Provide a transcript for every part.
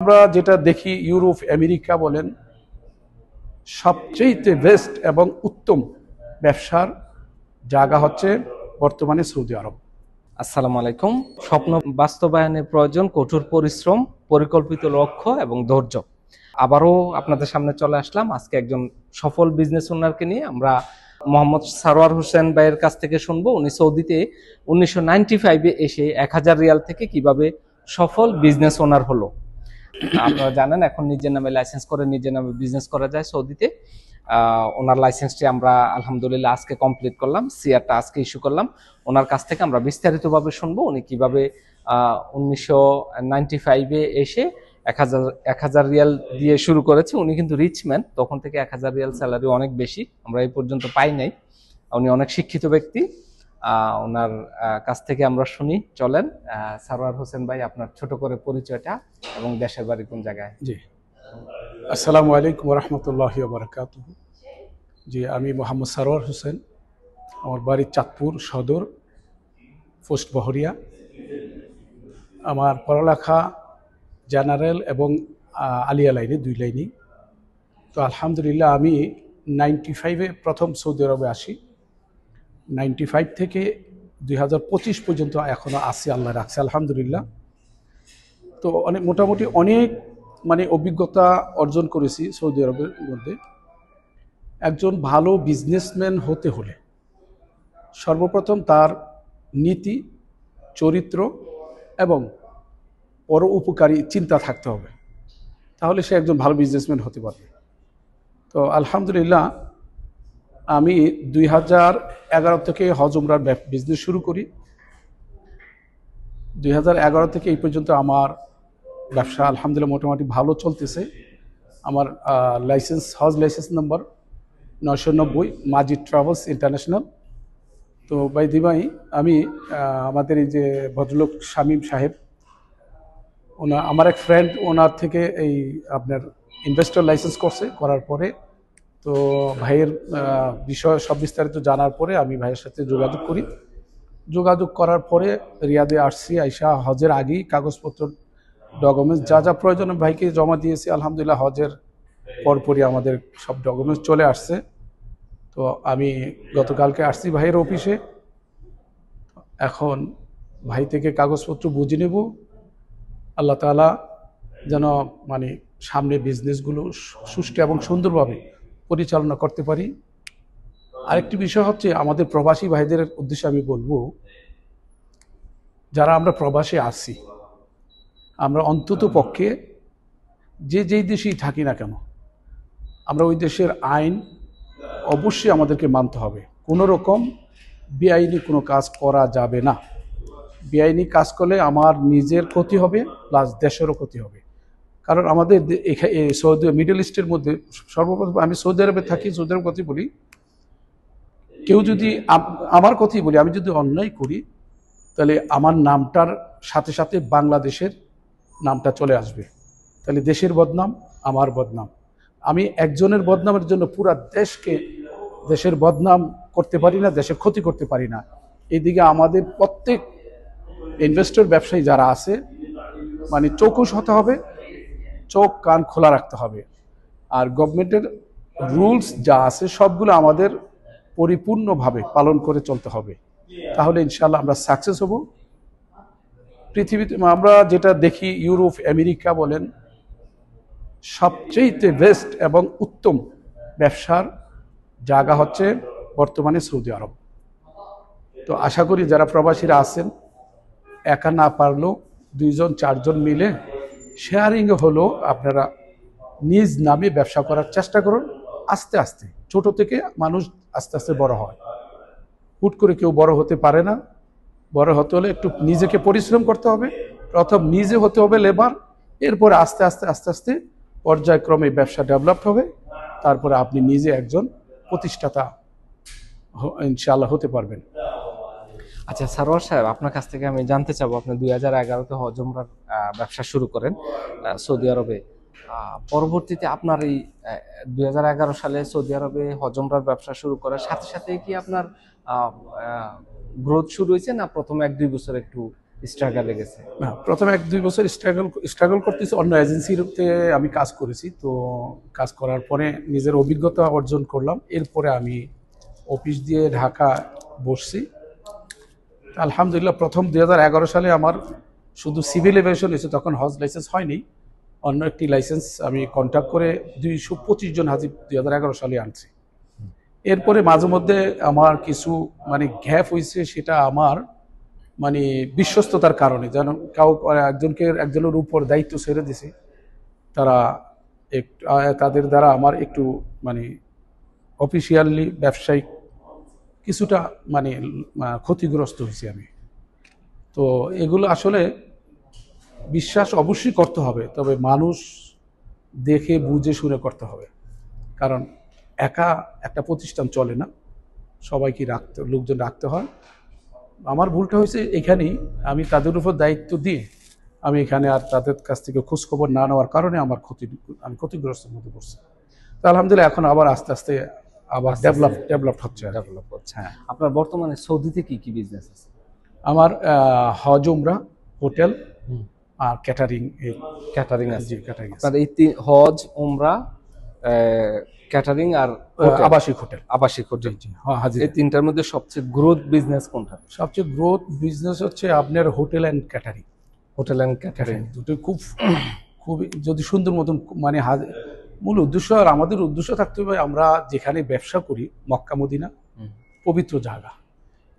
আমরা যেটা দেখি ইউরোপ আমেরিকা বলেন সবচেয়ে বেস্ট এবং উত্তম ব্যবসার জায়গা হচ্ছে বর্তমানে সৌদি আরব। আসসালামু আলাইকুম। স্বপ্ন বাস্তবায়নের প্রয়োজন কঠোর পরিশ্রম, পরিকল্পিত লক্ষ্য এবং ধৈর্য। আবারও আপনাদের সামনে চলে আসলাম আজকে একজন সফল বিজনেস ওনারকে নিয়ে। আমরা মোহাম্মদ সারোয়ার হোসেন ভাইয়ের কাছ থেকে শুনবো উনি সৌদিতে 1995-এ এসে 1000 রিয়াল থেকে কিভাবে সফল বিজনেস ওনার হলো। আপনারা জানেন এখন নিজের নামে লাইসেন্স করে নিজের নামে বিজনেস করা যায় সৌদিতে। ওনার লাইসেন্সটি আমরা আলহামদুলিল্লাহ আজকে কমপ্লিট করলাম, সিআরটা আজকে ইস্যু করলাম। ওনার কাছ থেকে আমরা বিস্তারিতভাবে শুনবো উনি কিভাবে 1995-এ এসে 1000 রিয়াল দিয়ে শুরু করেছে। উনি কিন্তু রিচম্যান, তখন থেকে 1000 রিয়াল স্যালারি অনেক বেশি, আমরা এই পর্যন্ত পাই নাই। উনি অনেক শিক্ষিত ব্যক্তি। ওনার কাছ থেকে আমরা শুনি। চলেন সারোয়ার হোসেন ভাই, আপনার ছোট করে পরিচয়টা এবং দেশের বাড়ি কোন জায়গায়? জি, আসসালামু আলাইকুম রহমতুল্লাহি ওয়া বারাকাতুহু। জি, আমি মোহাম্মদ সারোয়ার হোসেন, আমার বাড়ি চাঁদপুর সদর, পোস্ট বহরিয়া। আমার পড়ালেখা জেনারেল এবং আলিয়া লাইনে, দুই লাইনই। তো আলহামদুলিল্লাহ আমি 95-এ প্রথম সৌদি আরবে আসি। 95 থেকে 2025 পর্যন্ত এখনো আসি, আল্লাহ রাখছে আলহামদুলিল্লাহ। তো মোটামুটি অনেক অভিজ্ঞতা অর্জন করেছি সৌদি আরবের মধ্যে। একজন ভালো বিজনেসম্যান হতে হলে সর্বপ্রথম তার নীতি, চরিত্র এবং পর উপকারী চিন্তা থাকতে হবে, তাহলে সে একজন ভালো বিজনেসম্যান হতে পারবে। তো আলহামদুলিল্লাহ আমি 2011 থেকে হজ উমরার বিজনেস শুরু করি। 2011 থেকে এই পর্যন্ত আমার ব্যবসা আলহামদুলিল্লাহ মোটামুটি ভালো চলতেছে। আমার লাইসেন্স, হজ লাইসেন্স নাম্বার 990, মাজিদ ট্রাভেলস ইন্টারন্যাশনাল। তো ভাই দিবাই, আমি আমাদের এই যে ভদ্রলোক শামীম সাহেব, আমার এক ফ্রেন্ড ওনার থেকে এই আপনার ইনভেস্টর লাইসেন্স করছে, করার পরে তো ভাইয়ের বিষয় সব বিস্তারিত জানার পরে আমি ভাইয়ের সাথে যোগাযোগ করি। যোগাযোগ করার পরে রিয়াদে আসছি। আইসা হজের আগেই কাগজপত্র, ডকুমেন্টস যা যা প্রয়োজন ভাইকে জমা দিয়েছি। আলহামদুলিল্লাহ হজের পরপরই আমাদের সব ডকুমেন্টস চলে আসছে। তো আমি গতকালকে আসছি ভাইয়ের অফিসে। এখন ভাই থেকে কাগজপত্র বুঝে নেব, আল্লাহ তাআলা যেন সামনে বিজনেসগুলো সুষ্ঠু এবং সুন্দরভাবে পরিচালনা করতে পারি। আরেকটি বিষয় হচ্ছে, আমাদের প্রবাসী ভাইদের উদ্দেশ্যে আমি বলবো, যারা আমরা প্রবাসে আছি, আমরা অন্তত পক্ষে যেই দেশেই থাকি না কেন, আমরা ওই দেশের আইন অবশ্যই আমাদেরকে মানতে হবে। কোনো রকম বেআইনি কোনো কাজ করা যাবে না। বেআইনি কাজ করলে আমার নিজের ক্ষতি হবে, প্লাস দেশেরও ক্ষতি হবে। কারণ আমাদের সৌদি মিডল ইস্টের মধ্যে সর্বপ্রথম, আমি সৌদি আরবে থাকি, সৌদি আরবের কথাই বলি, কেউ যদি আমার কথাই বলি, আমি যদি অন্যায় করি তাহলে আমার নামটার সাথে সাথে বাংলাদেশের নামটা চলে আসবে। তাহলে দেশের বদনাম, আমার বদনাম। আমি একজনের বদনামের জন্য পুরা দেশের বদনাম করতে পারি না, দেশের ক্ষতি করতে পারি না। এইদিকে আমাদের প্রত্যেক ইনভেস্টর, ব্যবসায়ী যারা আছে, চৌকস হতে হবে, চোখ কান খোলা রাখতে হবে। আর গভর্নমেন্টের রুলস যা আছে সবগুলো আমাদের পরিপূর্ণভাবে পালন করে চলতে হবে, তাহলে ইনশাআল্লাহ আমরা সাকসেস হব। পৃথিবীতে আমরা যেটা দেখি ইউরোপ আমেরিকা বলেন সবচেয়ে বেস্ট এবং উত্তম ব্যবসার জায়গা হচ্ছে বর্তমানে সৌদি আরব। তো আশা করি যারা প্রবাসীরা আছেন, একা না পারলেও 2জন 4জন মিলে শেয়ারিং হলো আপনারা নিজ নামে ব্যবসা করার চেষ্টা করুন। আস্তে আস্তে, ছোট থেকে মানুষ আস্তে আস্তে বড় হয়। হুট করে কেউ বড় হতে পারে না। বড় হতে হলে একটু নিজেকে পরিশ্রম করতে হবে। প্রথম নিজে হতে হবে লেবার, এরপরে আস্তে আস্তে আস্তে আস্তে পর্যায়ক্রমে ব্যবসা ডেভেলপ হবে। তারপরে আপনি নিজে একজন প্রতিষ্ঠাতা ইনশাআল্লাহ হতে পারবেন। আচ্ছা সারোয়ার সাহেব, আপনার কাছ থেকে আমি জানতে চাবো, আপনি 2011-তে হজ উমরার ব্যবসা শুরু করেন সৌদি আরবে। পরবর্তীতে আপনার এই 2011 সালে সৌদি আরবে হজ উমরার ব্যবসা শুরু করার সাথে সাথে কি আপনার গ্রোথ শুরু হয়েছে, না প্রথমে 1-2 বছর একটু স্ট্রাগলে গেছে? না, প্রথম 1-2 বছর স্ট্রাগল করতেছি, অন্য এজেন্সিতে আমি কাজ করেছি। তো কাজ করার পরে নিজের অভিজ্ঞতা অর্জন করলাম, এরপরে আমি অফিস দিয়ে ঢাকা বসছি। আলহামদুলিল্লাহ প্রথম 2011 সালে আমার শুধু সিভিল এভিয়েশন হয়েছে, তখন হজ লাইসেন্স হয়নি। অন্য একটি লাইসেন্স আমি কন্ট্যাক্ট করে 225 জন হাজি 2011 সালে আনছি। এরপরে মাঝে মধ্যে আমার কিছু মানে গ্যাপ হয়েছে, সেটা আমার মানে বিশ্বস্ততার কারণে, যেন একজনের উপর দায়িত্ব ছেড়ে দিছে, তারা একটু তাদের দ্বারা আমার একটু মানে অফিসিয়ালি ব্যবসায়িক কিছুটা মানে ক্ষতিগ্রস্ত হয়েছি আমি। তো এগুলো আসলে বিশ্বাস অবশ্যই করতে হবে, তবে মানুষ দেখে বুঝে শুনে করতে হবে, কারণ একা একটা প্রতিষ্ঠান চলে না, সবাইকে লোকজন রাখতে হয়। আমার ভুলটা হয়েছে এখানেই, আমি তাদের উপর দায়িত্ব দিয়ে আমি এখানে আর তাদের কাছ থেকে খোঁজখবর না নেওয়ার কারণে আমি ক্ষতিগ্রস্তের মধ্যে পড়ছি। তো আলহামদুলিল্লাহ এখন আবার আস্তে আস্তে আবার ডেভেলপ হচ্ছে আর কি। ডেভেলপ করছে। হ্যাঁ, আপনার বর্তমানে সৌদিতে কি কি বিজনেস আছে? আমার হজ, উমরা, হোটেল আর ক্যাটারিং। ক্যাটারিং আছে? জি, ক্যাটারিং আছে। আপনার এই হজ, উমরা, ক্যাটারিং আর আবাসিক হোটেল। আবাসিক হোটেল, জি, হ্যাঁ, হাজির। এই তিনটার মধ্যে সবচেয়ে গ্রোথ বিজনেস কোনটা? সবচেয়ে গ্রোথ বিজনেস হচ্ছে আপনার hotel and catering. Hotel and catering দুটো খুবই যদি সুন্দর মতন মানে মূল উদ্দেশ্য আর আমাদের উদ্দেশ্য থাকতে হবে, আমরা যেখানে ব্যবসা করি মক্কা মদিনা পবিত্র জায়গা,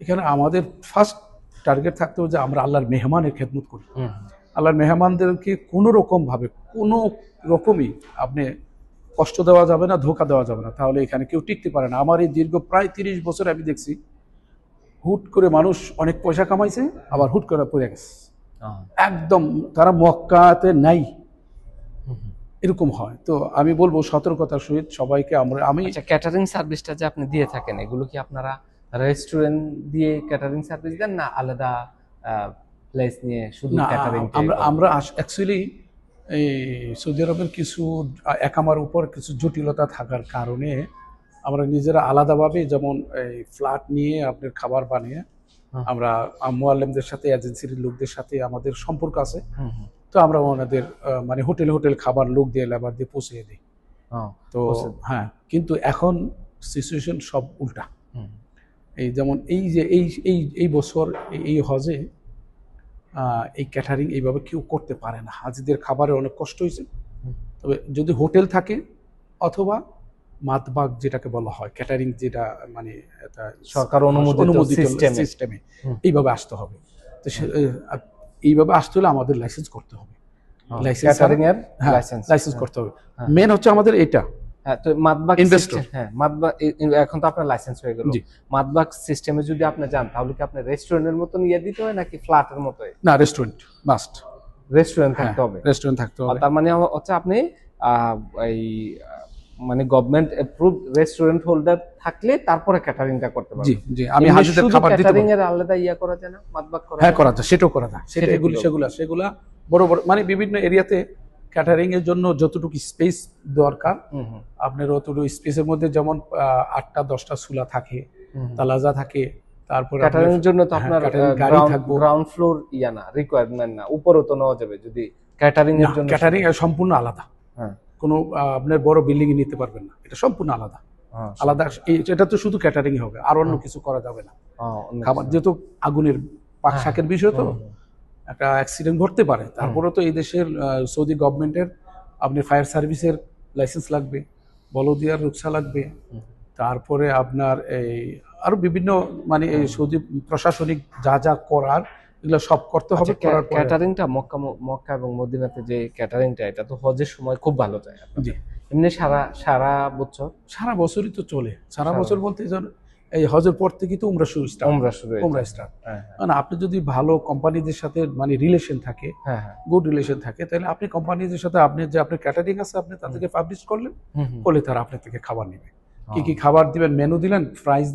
এখানে আমাদের ফার্স্ট টার্গেট থাকতে হবে যে আমরা আল্লাহর মেহমানের খেদমত করি। আল্লাহর মেহমানদেরকে কোনো রকমই আপনি কষ্ট দেওয়া যাবে না, ধোঁকা দেওয়া যাবে না, তাহলে এখানে কেউ টিকতে পারে না। আমার এই দীর্ঘ প্রায় 30 বছর আমি দেখছি, হুট করে মানুষ অনেক পয়সা কামাইছে, আবার হুট করে পড়ে গেছে, একদম তারা মক্কাতে নাই, এরকম হয়। তো আমি বলবো সতর্কতার সহিত সবাইকে আমি ক্যাটারিং সার্ভিসটা যে আপনি দিয়ে থাকেন, এগুলো কি আপনারা রেস্টুরেন্ট দিয়ে ক্যাটারিং সার্ভিস দেন, না আলাদা প্লেস নিয়ে শুধু ক্যাটারিং? আমরা অ্যাকচুয়ালি এই সৌদি আরবের কিছু একামার উপর কিছু জটিলতা থাকার কারণে আমরা নিজেরা আলাদাভাবে, যেমন এই ফ্ল্যাট নিয়ে আপনার খাবার বানিয়ে আমরা মুআল্লিমদের সাথে, এজেন্সির লোকদের সাথে আমাদের সম্পর্ক আছে। তো আমরা ওনাদের মানে হোটেল খাবার লোক দিয়ে, লেবার দিয়ে পৌঁছে দিই। তো হ্যাঁ, কিন্তু এখন সিচুয়েশন সব উল্টা। এই যেমন এই যে এই বছর এই হজে এই ক্যাটারিং এইভাবে কেউ করতে পারে না, হাজিদের খাবারে অনেক কষ্ট হয়েছে। তবে যদি হোটেল থাকে অথবা মাতবাগ যেটাকে বলা হয়, ক্যাটারিং যেটা মানে সরকার অনুমোদিত সিস্টেমে এইভাবে আসতে হবে। তো এইভাবে আসতে হলে আমাদের লাইসেন্স করতে হবে, লাইসেন্স করতে হবে। মেন হচ্ছে আমাদের এটা। তো মাতবাগ ইনভেস্টর, হ্যাঁ মাতবাগ এখন তো আপনার লাইসেন্স হয়ে গেল। মাতবাগ সিস্টেমে যদি আপনি যান, তাহলে কি আপনি রেস্টুরেন্টের মতো নিয়ে দিতে হয় নাকি ফ্ল্যাটের মতো? না, রেস্টুরেন্ট মাস্ট, রেস্টুরেন্ট থাকতে হবে। রেস্টুরেন্ট থাকতে হবে। তার মানে হচ্ছে আপনি এই মানে গভর্নমেন্ট অ্যাপ্রুভড রেস্টুরেন্ট হোল্ডার থাকলে তারপরে ক্যাটারিংটা করতে পারবেন। জি জি, আমি হাজিদের খাবার দিতে ক্যাটারিং এর আলাদা করা যায় না? মাতবাগ করা? হ্যাঁ, করা যায়, সেটাও করা যায়। সেগুলা বড় মানে বিভিন্ন এরিয়াতে ক্যাটারিং এর জন্য যতটুকু স্পেস দরকার, আপনার অতটুকু স্পেসের মধ্যে, যেমন 8টা 10টা চুলা থাকে, তালাজা থাকে। তারপরে ক্যাটারিং এর জন্য তো আপনার গাড়ি থাকবে, গ্রাউন্ড ফ্লোর না রিকোয়ারমেন্ট না, উপরেও তো নেওয়া যাবে যদি ক্যাটারিং এর জন্য? ক্যাটারিং সম্পূর্ণ আলাদা। হ্যাঁ, কোনো আপনার বড় বিল্ডিং নিতে পারবেন না, এটা সম্পূর্ণ আলাদা। এটা তো শুধু ক্যাটারিং হবে, আর অন্য কিছু করা যাবে না। খাবার যেহেতু আগুনের পাক শাকের বিষয়, তো একটা অ্যাক্সিডেন্ট ঘটতে পারে। তারপরে তো এই দেশের সৌদি গভর্নমেন্টের আপনার ফায়ার সার্ভিসের লাইসেন্স লাগবে, বলদিয়ার রুকসা লাগবে, তারপরে আপনার এই আরো বিভিন্ন মানে এই সৌদি প্রশাসনিক যা করার, এগুলো সব করতে হবে। ক্যাটারিংটা মক্কা এবং মদিনাতে যে ক্যাটারিংটা, এটা তো হজের সময় খুব ভালো যায়। জি, এমনি সারা বছরই তো চলে। সারা বছর বলতে এই হজের পর থেকে তো উমরা স্টার্ট। মানে আপনি যদি ভালো কোম্পানিদের সাথে মানে রিলেশন থাকে, গুড রিলেশন থাকে, তাহলে আপনি কোম্পানিদের সাথে আপনার ক্যাটারিং আছে, আপনি তাদেরকে পাবলিশ করলে তারা আপনার থেকে খাবার নেবে। কি খাবার দিবেন, মেনু দিলেন, প্রাইস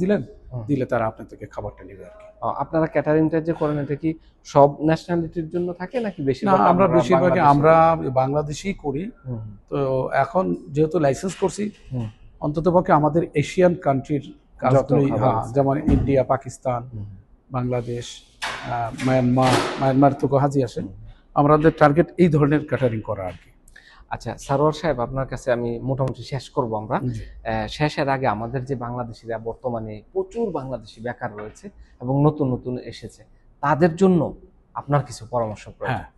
দিলে তারা আপনার থেকে খাবারটা নেবে আর কি। আপনারা ক্যাটারিংটা যে করেন, এটা কি সব ন্যাশনালিটির জন্য থাকে নাকি বেশিরভাগ? আমরা বেশিরভাগই আমরা বাংলাদেশি করি। তো এখন যেহেতু লাইসেন্স করছি, অন্ততপক্ষে আমাদের এশিয়ান কান্ট্রির কাজগুলোই, যেমন ইন্ডিয়া, পাকিস্তান, বাংলাদেশ, মায়ানমার থেকে হাজি আসে, আমাদের টার্গেট এই ধরনের ক্যাটারিং করা আর কি। আচ্ছা সারোয়ার সাহেব, আপনার কাছে আমি মোটামুটি শেষ করব আমরা। জি। শেষের আগে আমাদের যে বাংলাদেশিরা বর্তমানে প্রচুর বাংলাদেশি বেকার রয়েছে এবং নতুন নতুন এসেছে, তাদের জন্য আপনার কিছু পরামর্শ প্রয়োজন। হ্যাঁ,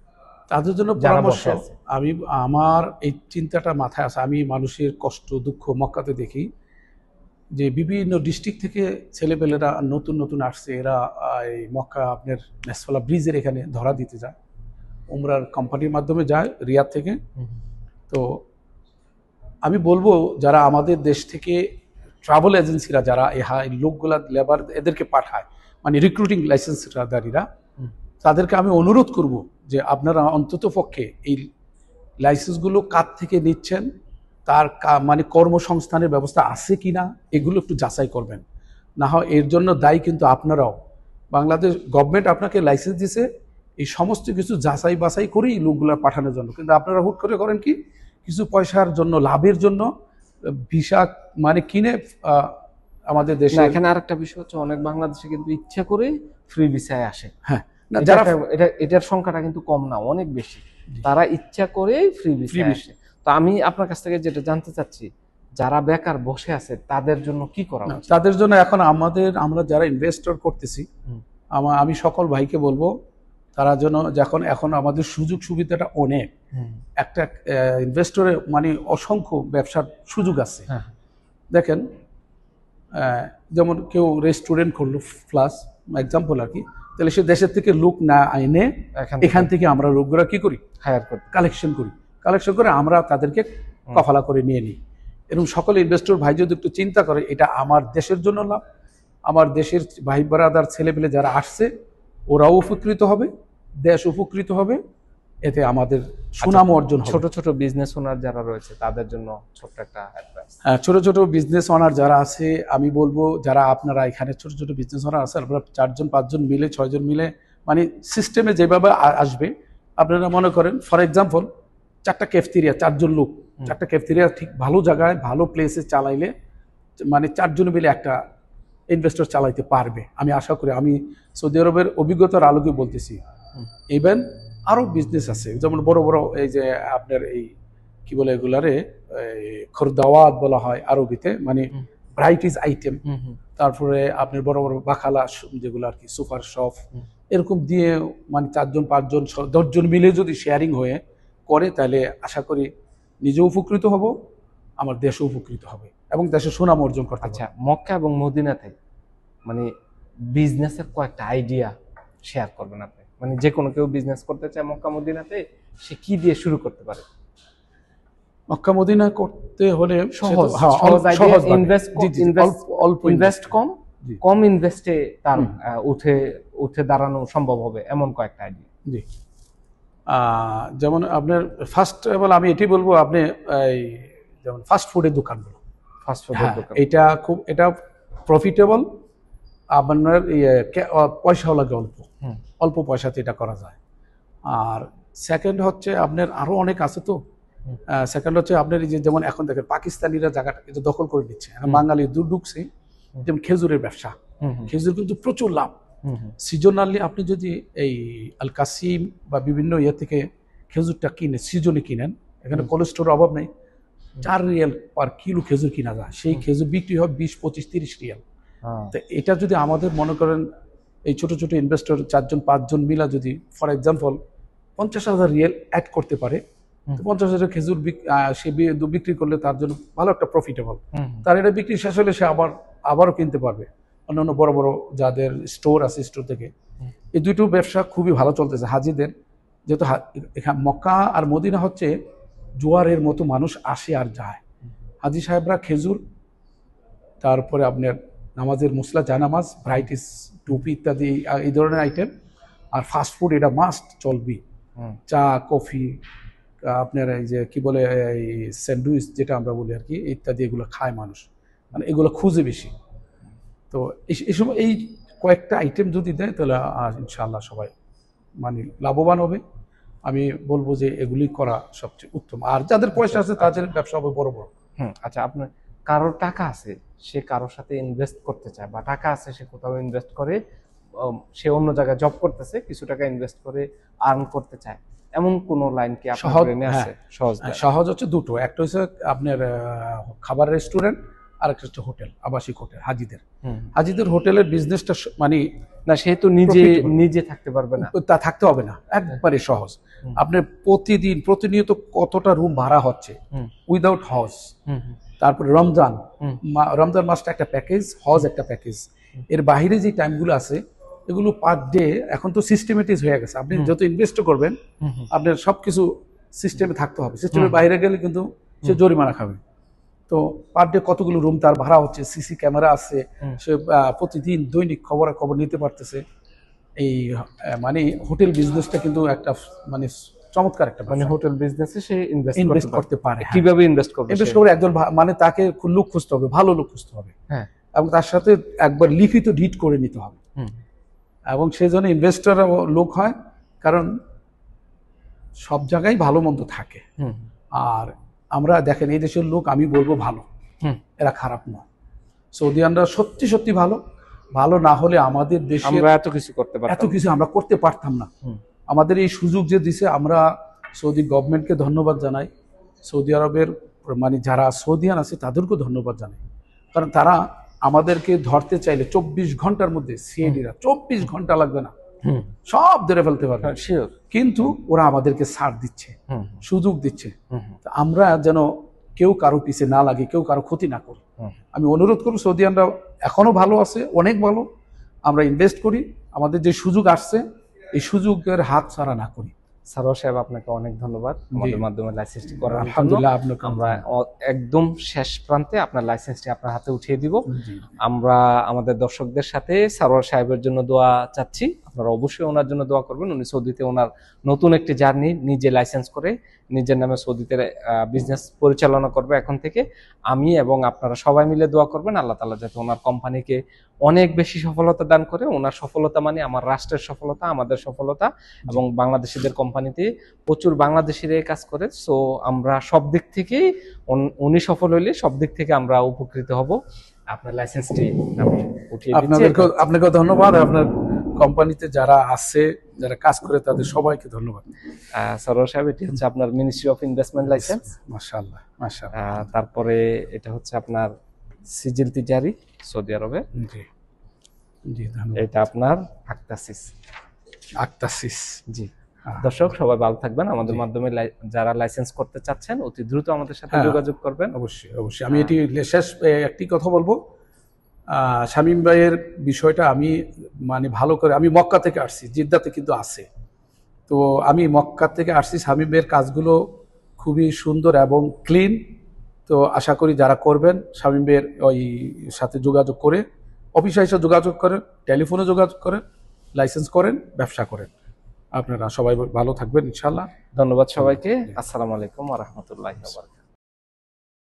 তাদের জন্য যারা পরামর্শ, বসে আছে। আমার এই চিন্তাটা মাথায় আছে। আমি মানুষের কষ্ট দুঃখ মক্কাতে দেখি যে বিভিন্ন ডিস্ট্রিক্ট থেকে ছেলেপেলেরা নতুন নতুন আসছে, এরা এই মক্কা আপনার মেসফালা ব্রিজের এখানে ধরা দিতে যায়, উমরার কোম্পানির মাধ্যমে যায় রিয়াদ থেকে। তো আমি বলবো যারা আমাদের দেশ থেকে ট্রাভেল এজেন্সিরা যারা এই লোকগুলা লেবার এদেরকে পাঠায়, মানে রিক্রুটিং লাইসেন্সদারীরা, তাদেরকে আমি অনুরোধ করব যে আপনারা অন্তত পক্ষে এই লাইসেন্সগুলো কার থেকে নিচ্ছেন, তার মানে কর্মসংস্থানের ব্যবস্থা আছে কি না, এগুলো একটু যাচাই করবেন। না হয় এর জন্য দায়ী কিন্তু আপনারাও। বাংলাদেশ গভর্নমেন্ট আপনাকে লাইসেন্স দিছে এই সমস্ত কিছু যাচাই বাছাই করেই লোকগুলো পাঠানোর জন্য, কিন্তু আপনারা হুট করে করেন কি কিছু পয়সার জন্য, লাভের জন্য ভিসা মানে কিনে আমাদের দেশে। এখানে আরেকটা বিষয় হচ্ছে, অনেক বাংলাদেশি কিন্তু ইচ্ছা করে ফ্রি ভিসায় আসে। হ্যাঁ, না যারা যারা এটার সংখ্যাটা কিন্তু কম না, অনেক বেশি। তারা ইচ্ছা করে ফ্রি ভিসায় আসে। তো আমি আপনার কাছ থেকে যেটা জানতে চাচ্ছি, যারা বেকার বসে আছে তাদের জন্য কি করা উচিত? তাদের জন্য এখন আমরা যারা ইনভেস্টর করতেছি, আমি সকল ভাইকে বলবো তারা যেন এখন আমাদের সুযোগ সুবিধাটা অনেক, একটা ইনভেস্টরে মানে অসংখ্য ব্যবসার সুযোগ আছে। দেখেন যেমন কেউ রেস্টুরেন্ট করলো প্লাস এক্সাম্পল আর কি, তাহলে সে দেশের থেকে লোক না এনে এখান থেকে আমরা লোকগুলা কি করি, হায়ার করি, কালেকশন করে আমরা তাদেরকে কফালা করে নিয়ে নিই। এরকম সকল ইনভেস্টর ভাই যদি একটু চিন্তা করে, এটা আমার দেশের জন্য লাভ, আমার দেশের ভাই ব্রাদার ছেলেপেলে যারা আসছে ওরাও উপকৃত হবে, দেশ উপকৃত হবে, এতে আমাদের সুনাম অর্জন হবে। ছোট ছোট বিজনেস ওনার যারা রয়েছে তাদের জন্য ছোট্ট একটা অ্যাডভাইস। ছোট ছোট বিজনেস ওনার যারা আছে, আমি বলবো যারা আপনারা এখানে ছোট ছোট বিজনেস ওনার আছে, আপনারা 4 জন 5 জন মিলে 6 জন মিলে মানে সিস্টেমে যেভাবে আসবে, আপনারা মনে করেন ফর এক্সাম্পল 4টা ক্যাফেটেরিয়া, 4 জন লোক 4টা ক্যাফেটেরিয়া ঠিক ভালো জায়গায় ভালো প্লেসে চালাইলে মানে 4 জন মিলে একটা ইনভেস্টর চালাইতে পারবে। আমি আশা করি, আমি সৌদি আরবের অভিজ্ঞতার আলোকে বলতেছি। ইভেন আরো বিজনেস আছে, যেমন বড় বড় এই যে আপনার এই কি বলে এগুলারে খরদাওয়াত বলা হয় আরবিতে, মানে ভ্যারাইটিস আইটেম, তারপরে আপনার বড় বড় বাখালা যেগুলো আর কি সুপার শপ, এরকম দিয়ে মানে 4 জন 5 জন 10 জন মিলে যদি শেয়ারিং হয়ে করে, তাহলে আশা করি নিজেও উপকৃত হব, আমার দেশও উপকৃত হবে এবং দেশের সুনাম অর্জন করতে। আচ্ছা, মক্কা এবং মদিনাতে মানে বিজনেসের কয়েকটা আইডিয়া শেয়ার করবেন আপনি, মানে যে কোনো কেউ বিজনেস করতে চায় মক্কা মদিনাতে, সে কি দিয়ে শুরু করতে পারে? মক্কা মদিনা করতে হলে সহজ ইনভেস্ট কম ইনভেস্টে তার উঠে দাঁড়ানো সম্ভব হবে এমন কয়েকটা আইডিয়া। জি, যেমন আপনার ফার্স্ট অফ অল আমি এটাই বলবো, আপনি এই যেমন ফাস্ট ফুডের দোকানগুলো, এটা প্রফিটেবল, আপনার পয়সাও লাগে অল্প পয়সাতে এটা করা যায়। আর সেকেন্ড হচ্ছে আপনার আরো অনেক আছে। তো সেকেন্ড হচ্ছে আপনার এই যে যেমন এখন দেখেন পাকিস্তানিরা জায়গাটা কিন্তু দখল করে নিচ্ছে, বাঙালি ঢুকছে, যেমন খেজুরের ব্যবসা, খেজুর কিন্তু প্রচুর লাভ। সিজনালি আপনি যদি এই আল কাসিম বা বিভিন্ন ইয়ে থেকে খেজুরটা কিনে সিজনে কিনেন, এখানে কোলেস্টোরের অভাব নেই, 4 রিয়াল পার কিলো খেজুর কিনা যায়, সেই খেজুর বিক্রি হয় 20, 25, 30 রিয়াল। তো এটা যদি আমাদের মনে করেন এই ছোট ছোট ইনভেস্টর 4 জন 5 জন মিলা যদি ফর এক্সাম্পল 50,000 রিয়াল অ্যাড করতে পারে, তো 50,000 খেজুর সে বিক্রি করলে তার জন্য ভালো একটা প্রফিটেবল। তার এটা বিক্রি শেষ হলে সে আবারও কিনতে পারবে অন্যান্য বড় বড় যাদের স্টোর আছে, স্টোর থেকে। এই দুটো ব্যবসা খুবই ভালো চলতেছে হাজিদের, যেহেতু এখানে মক্কা আর মদিনা হচ্ছে জোয়ারের মতো মানুষ আসে আর যায়। হাজি সাহেবরা খেজুর, তারপরে আপনার নামাজের মুসলা, জানামাজ, ভ্যারাইটিস, টুপি ইত্যাদি এই ধরনের আইটেম, আর ফাস্ট ফুড এটা মাস্ট চলবি, চা কফি, আপনার এই যে কি বলে এই স্যান্ডউইচ যেটা আমরা বলি আর কি, ইত্যাদি এগুলো খায় মানুষ, মানে এগুলো খুঁজে বেশি। তো এই সময় এই কয়েকটা আইটেম যদি দেয় তাহলে ইনশাআল্লাহ সবাই মানে লাভবান হবে। আমি বলবো যে এগুলি করা সবচেয়ে উত্তম। আর যাদের পয়সা আছে তাদের ব্যবসা হবে বড় বড়। আচ্ছা, আপনার কারোর টাকা আছে, সে কারোর সাথে ইনভেস্ট করতে চায়, বা টাকা আছে সে কোথাও ইনভেস্ট করে সে অন্য জায়গায় জব করতেছে, কিছু টাকা ইনভেস্ট করে আর্ন করতে চায়, এমন কোন লাইন কি আপনার সহজ, ব্রেনে আছে? সহজ সহজ হচ্ছে দুটো, একটা হচ্ছে আপনার খাবার রেস্টুরেন্ট, আর একটা হচ্ছে হোটেল, আবাসিক হোটেল। হাজিদের হোটেলের বিজনেসটা মানে না, সে তো নিজে Profitable। নিজে থাকতে পারবে না। তা থাকতে হবে না, একবারে সহজ। আপনার প্রতিনিয়ত কতটা রুম ভাড়া হচ্ছে উইদাউট হজ, তারপরে রমজান, রমজান মাসটা একটা প্যাকেজ, হজ একটা প্যাকেজ, এর বাইরে যে টাইমগুলো আছে এগুলো পার ডে এখন তো সিস্টেমেটিক হয়ে গেছে। আপনি যত ইনভেস্ট করবেন আপনার সবকিছু সিস্টেমে থাকতে হবে, সিস্টেমের বাইরে গেলে কিন্তু সে জরিমানা খাবে। তো পার ডে কতগুলো রুম তার ভাড়া হচ্ছে, সিসি ক্যামেরা আছে, সে প্রতিদিন দৈনিক খবর নিতে পারতেছে। এই মানে হোটেল বিজনেসটা কিন্তু একটা মানে চমৎকার একটা, মানে হোটেল বিজনেসে সে ইনভেস্ট করতে পারে। কিভাবে ইনভেস্ট করবে? ইনভেস্ট করে একজন মানে তাকে লোক খুঁজতে হবে, ভালো লোক খুঁজতে হবে, হ্যাঁ, এবং তার সাথে একবার লিখিত ডিড করে নিতে হবে, এবং সেই জন্য ইনভেস্টর লোক হয়। কারণ সব জায়গায় ভালো মন্দ থাকে, আর আমরা দেখেন এই দেশের লোক আমি বলবো ভালো, এরা খারাপ নয়। সৌদিয়ানরা সত্যি সত্যি ভালো, ভালো না হলে আমাদের দেশে আমরা এত কিছু করতে পারতাম, এত কিছু আমরা করতে পারতাম না। আমাদের এই সুযোগ যে দিছে, আমরা সৌদি গভর্নমেন্টকে ধন্যবাদ জানাই, সৌদি আরবের মানে যারা সৌদিয়ান আছে তাদেরকেও ধন্যবাদ জানাই। কারণ তারা আমাদেরকে ধরতে চাইলে 24 ঘন্টার মধ্যে, সিআইডিরা 24 ঘন্টা লাগবে না, সব ধরে ফেলতে পারবে, কিন্তু ওরা আমাদেরকে ছাড় দিচ্ছে, সুযোগ দিচ্ছে। আমরা যেন কেউ কারো পিছে না লাগে, কেউ কারো ক্ষতি না করি। আমি অনুরোধ করব, সৌদিয়ানরা এখনো ভালো আছে, অনেক ভালো। আমরা ইনভেস্ট করি, আমাদের যে সুযোগ আসছে এই সুযোগের হাত ছাড়া না করি। সারোয়ার সাহেব, আপনাকে অনেক ধন্যবাদ আমাদের মাধ্যমে লাইসেন্সটি করার জন্য। আলহামদুলিল্লাহ, আপনাকে আমরা একদম শেষ প্রান্তে আপনার লাইসেন্সটি আপনার হাতে উঠিয়ে দিব। আমরা আমাদের দর্শকদের সাথে সারোয়ার সাহেবের জন্য দোয়া চাচ্ছি, আপনারা অবশ্যই ওনার জন্য দোয়া করবেন। উনি সৌদিতে ওনার নতুন একটি জার্নি, নিজে লাইসেন্স করে নিজের নামে সৌদিতে বিজনেস পরিচালনা করবে এখন থেকে। আমি এবং আপনারা সবাই মিলে দোয়া করবেন আল্লাহ তাআলা যাতে ওনার কোম্পানিকে অনেক বেশি সফলতা দান করে। ওনার সফলতা মানে আমার রাষ্ট্রের সফলতা, আমাদের সফলতা, এবং বাংলাদেশিদের কোম্পানিতে প্রচুর বাংলাদেশিরা কাজ করে। সো আমরা সব দিক থেকেই, উনি সফল হইলে সব দিক থেকে আমরা উপকৃত হব। আপনার লাইসেন্সটি আমি উঠিয়ে দিচ্ছি। আপনাকে ধন্যবাদ, আপনার কোম্পানিতে যারা আছে, যারা কাজ করে তাদের সবাইকে ধন্যবাদ। সরোয়ার সাহেব, এটি হচ্ছে আপনার মিনিস্ট্রি অফ ইনভেস্টমেন্ট লাইসেন্স। মাশাআল্লাহ, মাশাআল্লাহ। তারপরে এটা হচ্ছে আপনার সিজিল তিজারি সৌদি আরবে। জি জি, ধন্যবাদ। এটা আপনার আক্তাসিস। আক্তাসিস, জি। দর্শক সবাই ভালো থাকবেন। আমাদের মাধ্যমে যারা লাইসেন্স করতে চাচ্ছেন অতি দ্রুত আমাদের সাথে যোগাযোগ করবেন। অবশ্যই অবশ্যই। আমি এটি শেষ একটি কথা বলবো, শামীম ভাইয়ের বিষয়টা আমি মানে ভালো করে, আমি মক্কা থেকে আসছি, জিদ্দাতে কিন্তু আছে, তো আমি মক্কা থেকে আসছি। শামীম ভাইয়ের কাজগুলো খুবই সুন্দর এবং ক্লিন, তো আশা করি যারা করবেন শামীম ভাইয়ের ওই সাথে যোগাযোগ করে, অফিসে এসে যোগাযোগ করেন, টেলিফোনে যোগাযোগ করেন, লাইসেন্স করেন, ব্যবসা করেন। আপনারা সবাই ভালো থাকবেন ইনশাআল্লাহ। ধন্যবাদ সবাইকে। আসসালামু আলাইকুম ওয়া রাহমাতুল্লাহি ওয়া বারাকাতুহু।